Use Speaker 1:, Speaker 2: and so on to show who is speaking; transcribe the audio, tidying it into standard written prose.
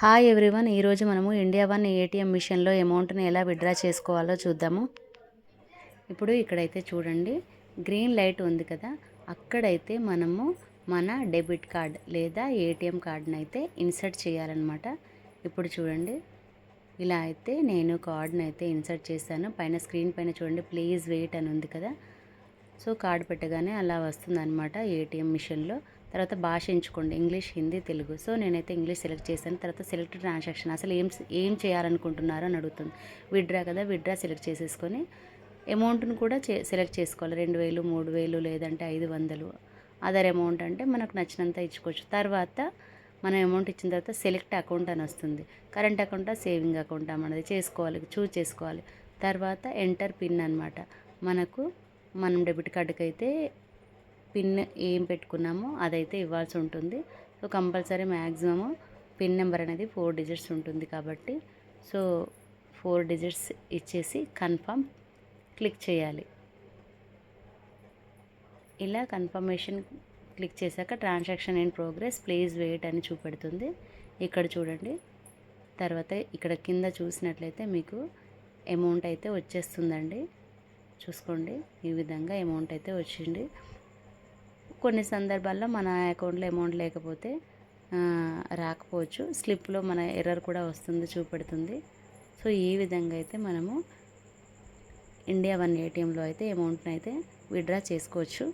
Speaker 1: Hi everyone, ఈరోజు మనము India one ATM మిషన్లో అమౌంట్ని ఎలా విత్డ్రా చేసుకోవాలో చూద్దాము. ఇప్పుడు ఇక్కడైతే చూడండి, గ్రీన్ లైట్ ఉంది కదా, అక్కడైతే మనము మన డెబిట్ కార్డ్ లేదా ఏటీఎం కార్డ్ని అయితే ఇన్సర్ట్ చేయాలన్నమాట. ఇప్పుడు చూడండి, ఇలా అయితే నేను కార్డ్ని అయితే ఇన్సర్ట్ చేశాను. పైన స్క్రీన్ పైన చూడండి, ప్లీజ్ వెయిట్ అని ఉంది కదా. సో కార్డ్ పెట్టగానే అలా వస్తుందన్నమాట ఏటీఎం మిషన్లో. తర్వాత భాష ఎంచుకోండి, ఇంగ్లీష్, హిందీ, తెలుగు. సో నేనైతే ఇంగ్లీష్ సెలెక్ట్ చేశాను. తర్వాత సెలెక్ట్ ట్రాన్సాక్షన్, అసలు ఏం చేయాలనుకుంటున్నారో అని అడుగుతుంది. విత్డ్రా కదా, విత్డ్రా సెలెక్ట్ చేసేసుకొని అమౌంట్ను కూడా సెలెక్ట్ చేసుకోవాలి. 2000, 3000 లేదంటే 500. అదర్ అమౌంట్ అంటే మనకు నచ్చినంత ఇచ్చుకోవచ్చు. తర్వాత మనం అమౌంట్ ఇచ్చిన తర్వాత సెలెక్ట్ అకౌంట్ అని వస్తుంది. కరెంట్ అకౌంటా, సేవింగ్ అకౌంటా మనది చూస్ చేసుకోవాలి. తర్వాత ఎంటర్ పిన్ అనమాట. మనం డెబిట్ కార్డుకి అయితే పిన్ ఏం పెట్టుకున్నామో అదైతే ఇవ్వాల్సి ఉంటుంది. So compulsory maximum pin number అనేది 4 డిజిట్స్ ఉంటుంది కాబట్టి, సో 4 డిజిట్స్ ఇచ్చేసి కన్ఫర్మ్ క్లిక్ చేయాలి. ఇలా కన్ఫర్మేషన్ క్లిక్ చేశాక transaction in progress, please wait అని చూపెడుతుంది. ఇక్కడ చూడండి, తర్వాత ఇక్కడ కింద చూసినట్లయితే మీకు అమౌంట్ అయితే వచ్చేస్తుందండి. చూసుకోండి, ఈ విధంగా అమౌంట్ అయితే వచ్చింది. కొన్ని సందర్భాల్లో మన అకౌంట్లో అమౌంట్ లేకపోతే రాకపోవచ్చు, స్లిప్లో మన ఎర్రర్ కూడా వస్తుంది, చూపెడుతుంది. సో ఈ విధంగా అయితే మనము ఇండియా వన్ ఏటీఎంలో అయితే అమౌంట్ని అయితే విత్డ్రా చేసుకోవచ్చు.